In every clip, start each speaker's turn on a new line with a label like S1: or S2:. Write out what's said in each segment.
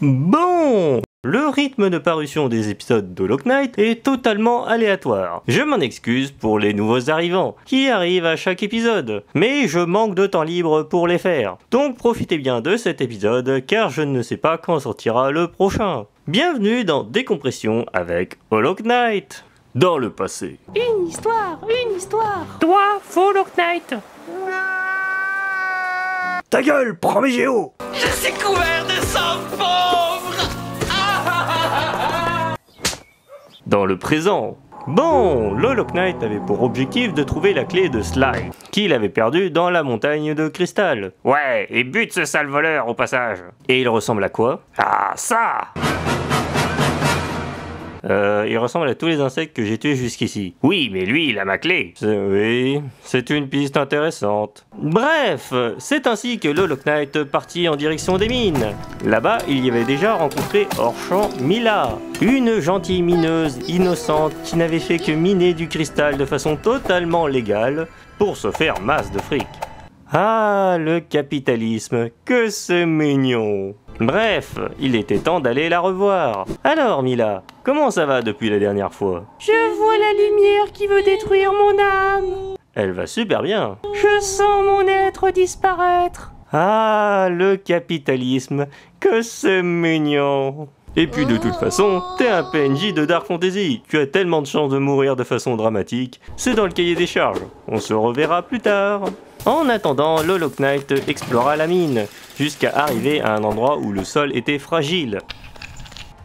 S1: Bon, le rythme de parution des épisodes de Hollow Knight est totalement aléatoire. Je m'en excuse pour les nouveaux arrivants, qui arrivent à chaque épisode, mais je manque de temps libre pour les faire. Donc profitez bien de cet épisode, car je ne sais pas quand sortira le prochain. Bienvenue dans Décompression avec Hollow Knight. Dans le passé.
S2: Une histoire, une histoire.
S3: Toi, Hollow Knight.
S1: Ta gueule, prends mes géos.
S2: Je suis couvert de sang pauvre.
S1: Dans le présent. Bon, Hollow Knight avait pour objectif de trouver la clé de Sly, qu'il avait perdue dans la montagne de cristal. Ouais, et bute ce sale voleur au passage. Et il ressemble à quoi? Ah, ça! Il ressemble à tous les insectes que j'ai tués jusqu'ici. Oui, mais lui, il a ma clé. Oui, c'est une piste intéressante. Bref, c'est ainsi que Hollow Knight partit en direction des mines. Là-bas, il y avait déjà rencontré hors-champ Mila, une gentille mineuse innocente qui n'avait fait que miner du cristal de façon totalement légale pour se faire masse de fric. Ah, le capitalisme, que c'est mignon. Bref, il était temps d'aller la revoir. Alors Mila, comment ça va depuis la dernière fois?
S3: Je vois la lumière qui veut détruire mon âme.
S1: Elle va super bien.
S3: Je sens mon être disparaître.
S1: Ah, le capitalisme, que c'est mignon. Et puis de toute façon, t'es un PNJ de Dark Fantasy. Tu as tellement de chances de mourir de façon dramatique. C'est dans le cahier des charges. On se reverra plus tard. En attendant, Hollow Knight explora la mine, jusqu'à arriver à un endroit où le sol était fragile.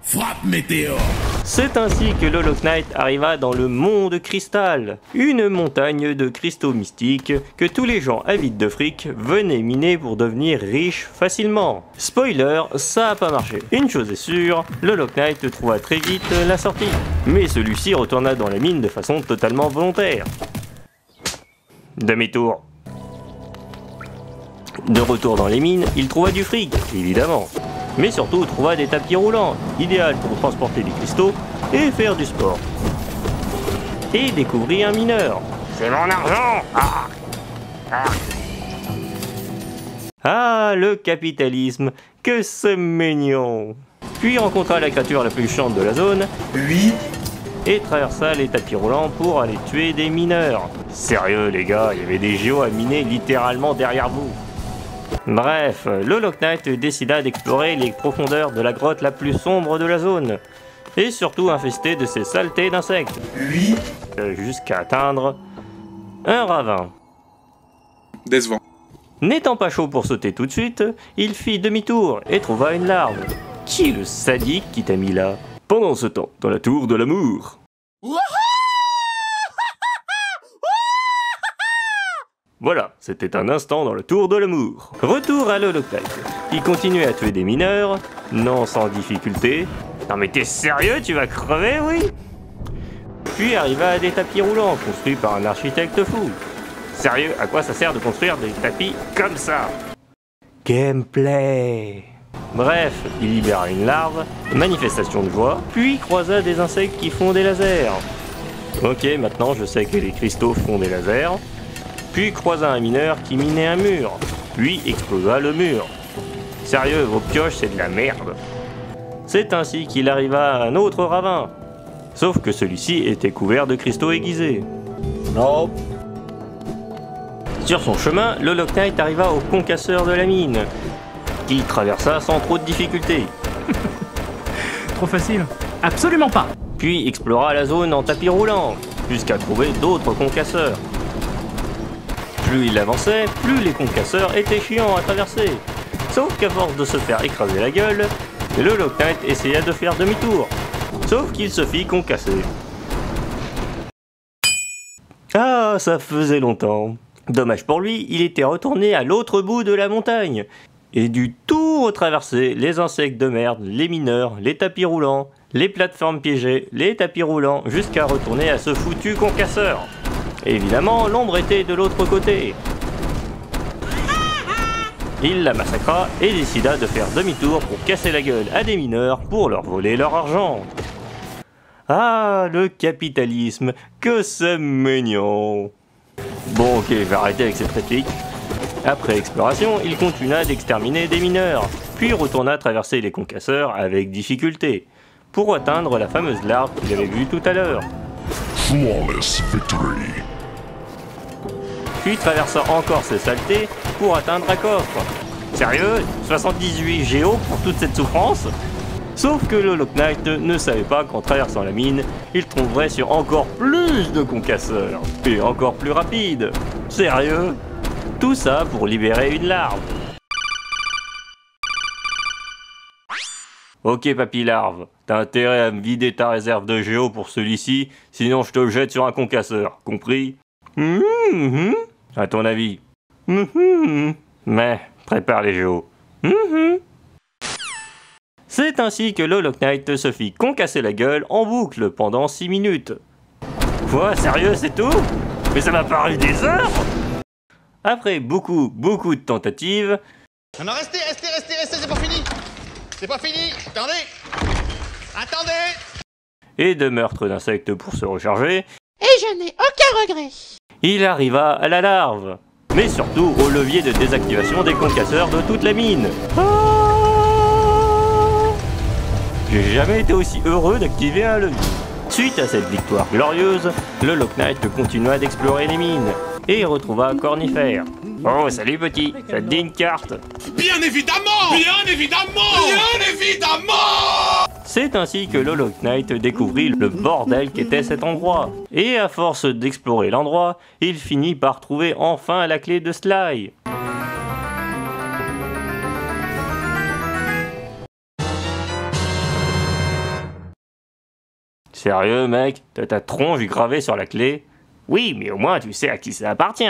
S4: Frappe météore.
S1: C'est ainsi que Hollow Knight arriva dans le Mont de Cristal, une montagne de cristaux mystiques que tous les gens avides de fric venaient miner pour devenir riches facilement. Spoiler, ça a pas marché. Une chose est sûre, Hollow Knight trouva très vite la sortie. Mais celui-ci retourna dans la mine de façon totalement volontaire. Demi-tour. De retour dans les mines, il trouva du fric, évidemment. Mais surtout trouva des tapis roulants, idéal pour transporter des cristaux et faire du sport. Et découvrit un mineur. C'est mon argent! Ah, le capitalisme, que c'est mignon! Puis rencontra la créature la plus chiante de la zone.
S4: Oui.
S1: Et traversa les tapis roulants pour aller tuer des mineurs. Sérieux les gars, il y avait des géos à miner littéralement derrière vous. Bref, Hollow Knight décida d'explorer les profondeurs de la grotte la plus sombre de la zone, et surtout infestée de ces saletés d'insectes.
S4: Oui.
S1: Jusqu'à atteindre un ravin.
S4: Décevant.
S1: N'étant pas chaud pour sauter tout de suite, il fit demi-tour et trouva une larve. Qui est le sadique qui t'a mis là? Pendant ce temps, dans la tour de l'amour. Voilà, c'était un instant dans le tour de l'amour. Retour à Hollow Knight. Il continuait à tuer des mineurs, non sans difficulté. Non mais t'es sérieux, tu vas crever, oui? Puis arriva à des tapis roulants construits par un architecte fou. Sérieux, à quoi ça sert de construire des tapis comme ça? Gameplay. Bref, il libéra une larve, manifestation de joie, puis croisa des insectes qui font des lasers. Ok, maintenant je sais que les cristaux font des lasers. Puis croisa un mineur qui minait un mur, puis explosa le mur. Sérieux, vos pioches c'est de la merde. C'est ainsi qu'il arriva à un autre ravin, sauf que celui-ci était couvert de cristaux aiguisés. Non. Sur son chemin, Hollow Knight arriva au concasseur de la mine, qu'il traversa sans trop de difficultés.
S3: Trop facile. Absolument pas.
S1: Puis explora la zone en tapis roulant, jusqu'à trouver d'autres concasseurs. Plus il avançait, plus les concasseurs étaient chiants à traverser. Sauf qu'à force de se faire écraser la gueule, Hollow Knight essaya de faire demi-tour. Sauf qu'il se fit concasser. Ah, ça faisait longtemps. Dommage pour lui, il était retourné à l'autre bout de la montagne. Et du tout retraverser les insectes de merde, les mineurs, les tapis roulants, les plateformes piégées, les tapis roulants, jusqu'à retourner à ce foutu concasseur. Évidemment, l'ombre était de l'autre côté. Il la massacra et décida de faire demi-tour pour casser la gueule à des mineurs pour leur voler leur argent. Ah, le capitalisme, que c'est mignon. Bon ok, je vais arrêter avec cette réplique. Après exploration, il continua d'exterminer des mineurs, puis retourna traverser les concasseurs avec difficulté, pour atteindre la fameuse larve qu'il avait vue tout à l'heure.
S5: Flawless victory.
S1: Puis traversa encore ces saletés pour atteindre un coffre. Sérieux? 78 géos pour toute cette souffrance? Sauf que le Hollow Knight ne savait pas qu'en traversant la mine, il tomberait sur encore plus de concasseurs, et encore plus rapides. Sérieux? Tout ça pour libérer une larve. Ok papy larve, t'as intérêt à me vider ta réserve de géo pour celui-ci, sinon je te le jette sur un concasseur, compris? À ton avis? Mais, prépare les géos. C'est ainsi que le Hollow Knight se fit concasser la gueule en boucle pendant 6 minutes. Quoi, sérieux, c'est tout? Mais ça m'a paru des heures! Après beaucoup de tentatives...
S6: Non, restez, c'est pas fini! C'est pas fini! Attendez!
S1: Et de meurtres d'insectes pour se recharger...
S3: Et je n'ai aucun regret.
S1: Il arriva à la larve, mais surtout au levier de désactivation des concasseurs de toute la mine. J'ai jamais été aussi heureux d'activer un levier. Suite à cette victoire glorieuse, le Hollow Knight continua d'explorer les mines et retrouva Cornifère. Oh salut petit, ça te dit une carte?
S4: Bien évidemment! Bien évidemment! Bien évidemment!
S1: C'est ainsi que le Hollow Knight découvrit le bordel qu'était cet endroit. Et à force d'explorer l'endroit, il finit par trouver enfin la clé de Sly. Sérieux mec, t'as ta tronche gravée sur la clé? Oui, mais au moins tu sais à qui ça appartient.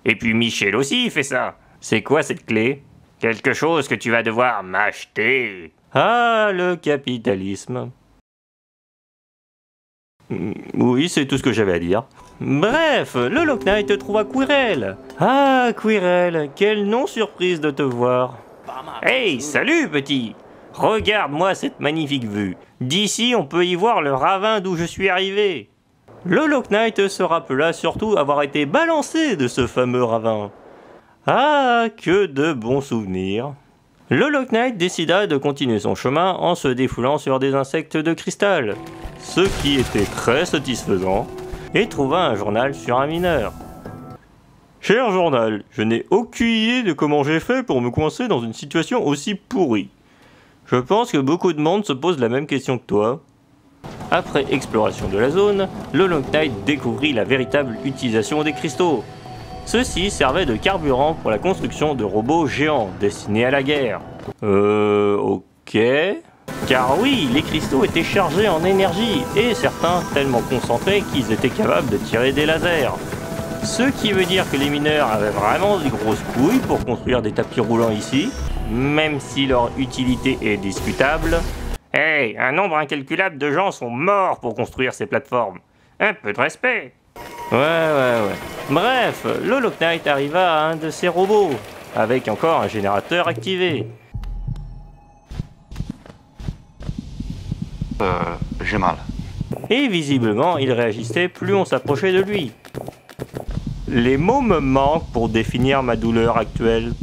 S1: Et puis Michel aussi fait ça. C'est quoi cette clé? Quelque chose que tu vas devoir m'acheter. Ah, le capitalisme. Oui, c'est tout ce que j'avais à dire. Bref, le Hollow Knight trouva Quirrell. Ah, Quirrell, quel nom surprise de te voir. Hey, salut petit! Regarde-moi cette magnifique vue. D'ici, on peut y voir le ravin d'où je suis arrivé. Le Hollow Knight se rappela surtout avoir été balancé de ce fameux ravin. Ah, que de bons souvenirs. Le Hollow Knight décida de continuer son chemin en se défoulant sur des insectes de cristal, ce qui était très satisfaisant, et trouva un journal sur un mineur. Cher journal, je n'ai aucune idée de comment j'ai fait pour me coincer dans une situation aussi pourrie. Je pense que beaucoup de monde se pose la même question que toi. Après exploration de la zone, le Hollow Knight découvrit la véritable utilisation des cristaux. Ceux-ci servaient de carburant pour la construction de robots géants destinés à la guerre. Ok. Car oui, les cristaux étaient chargés en énergie, et certains tellement concentrés qu'ils étaient capables de tirer des lasers. Ce qui veut dire que les mineurs avaient vraiment des grosses couilles pour construire des tapis roulants ici, même si leur utilité est discutable. Hey, un nombre incalculable de gens sont morts pour construire ces plateformes. Un peu de respect. Ouais. Bref, le Hollow Knight arriva à un de ces robots, avec encore un générateur activé.
S6: J'ai mal.
S1: Et visiblement, il réagissait plus on s'approchait de lui. Les mots me manquent pour définir ma douleur actuelle.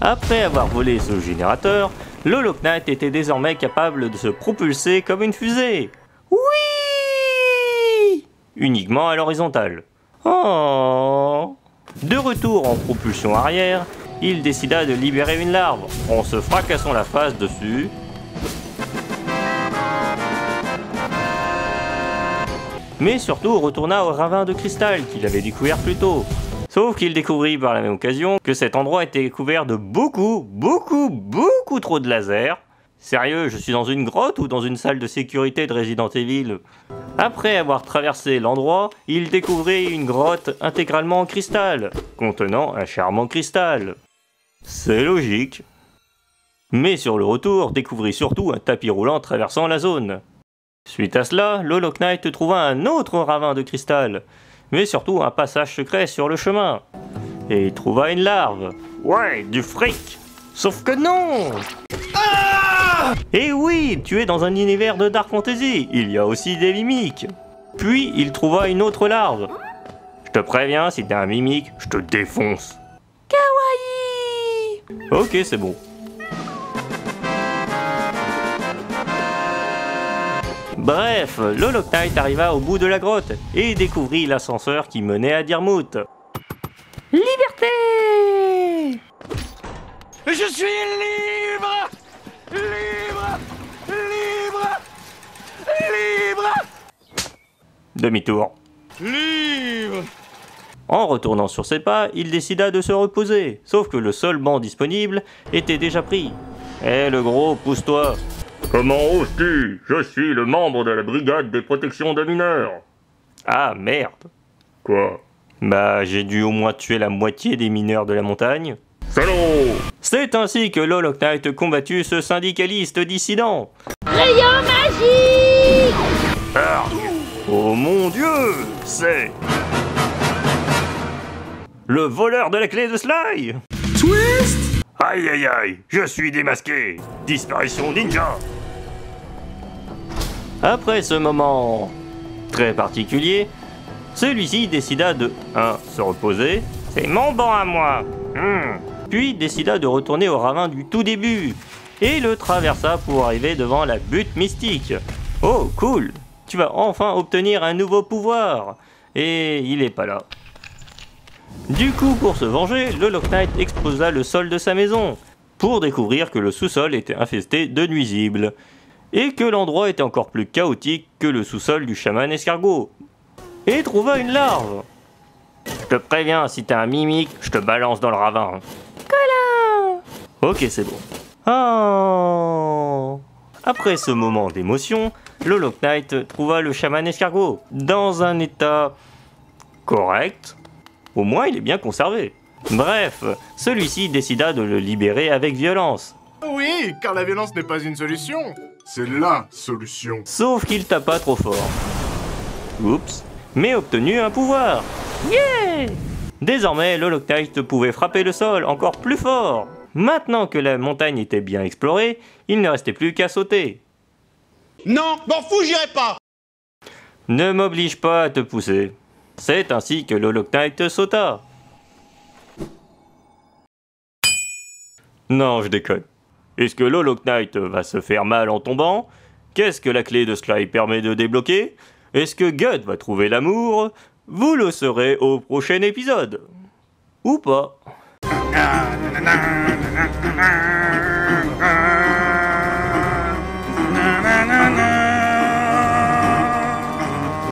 S1: Après avoir volé ce générateur, le Hollow Knight était désormais capable de se propulser comme une fusée. Oui! Uniquement à l'horizontale. Oh! De retour en propulsion arrière, il décida de libérer une larve en se fracassant la face dessus. Mais surtout retourna au ravin de cristal qu'il avait découvert plus tôt. Sauf qu'il découvrit par la même occasion que cet endroit était couvert de beaucoup trop de lasers. Sérieux, je suis dans une grotte ou dans une salle de sécurité de Resident Evil? Après avoir traversé l'endroit, il découvrit une grotte intégralement en cristal, contenant un charmant cristal. C'est logique. Mais sur le retour, découvrit surtout un tapis roulant traversant la zone. Suite à cela, le Hollow Knight trouva un autre ravin de cristal, mais surtout un passage secret sur le chemin. Et il trouva une larve. Ouais, du fric! Sauf que non! Et oui, tu es dans un univers de Dark Fantasy, il y a aussi des mimiques. Puis il trouva une autre larve. Je te préviens, si t'es un mimique, je te défonce.
S3: Kawaii!
S1: Ok, c'est bon. Bref, le Hollow Knight arriva au bout de la grotte et découvrit l'ascenseur qui menait à Dirmouth.
S3: Liberté!
S2: Je suis libre! Libre! Libre! Libre!
S1: Demi-tour.
S6: Libre!
S1: En retournant sur ses pas, il décida de se reposer, sauf que le seul banc disponible était déjà pris. Eh le gros, pousse-toi! Comment oses-tu? Je suis le membre de la brigade des protections de mineurs. Ah merde. Quoi? Bah j'ai dû au moins tuer la moitié des mineurs de la montagne. Salaud! C'est ainsi que le Hollow Knight combatut ce syndicaliste dissident.
S3: Rayon magique!
S1: Arg! Oh mon dieu! C'est... le voleur de la clé de Sly!
S4: Twist!
S1: Aïe aïe aïe! Je suis démasqué! Disparition ninja! Après ce moment très particulier, celui-ci décida de 1. Se reposer. C'est mon banc à moi! Puis décida de retourner au ravin du tout début et le traversa pour arriver devant la butte mystique. Oh cool! Tu vas enfin obtenir un nouveau pouvoir! Et il est pas là. Du coup, pour se venger, le Hollow Knight explosa le sol de sa maison pour découvrir que le sous-sol était infesté de nuisibles et que l'endroit était encore plus chaotique que le sous-sol du chaman escargot, et trouva une larve. Je te préviens, si t'es un mimique, je te balance dans le ravin. Colin! Ok, c'est bon. Oh. Après ce moment d'émotion, le Hollow Knight trouva le chaman escargot dans un état correct. Au moins, il est bien conservé. Bref, celui-ci décida de le libérer avec violence.
S4: Oui, car la violence n'est pas une solution. C'est LA solution.
S1: Sauf qu'il tapa trop fort. Oups. Mais obtenu un pouvoir. Yeah! Désormais, le Hollow Knight pouvait frapper le sol encore plus fort. Maintenant que la montagne était bien explorée, il ne restait plus qu'à sauter.
S6: Non, m'en fous, j'irai pas!
S1: Ne m'oblige pas à te pousser. C'est ainsi que le Hollow Knight sauta. Non, je déconne. Est-ce que le Hollow Knight va se faire mal en tombant? Qu'est-ce que la clé de Sly permet de débloquer? Est-ce que Guts va trouver l'amour? Vous le saurez au prochain épisode. Ou pas.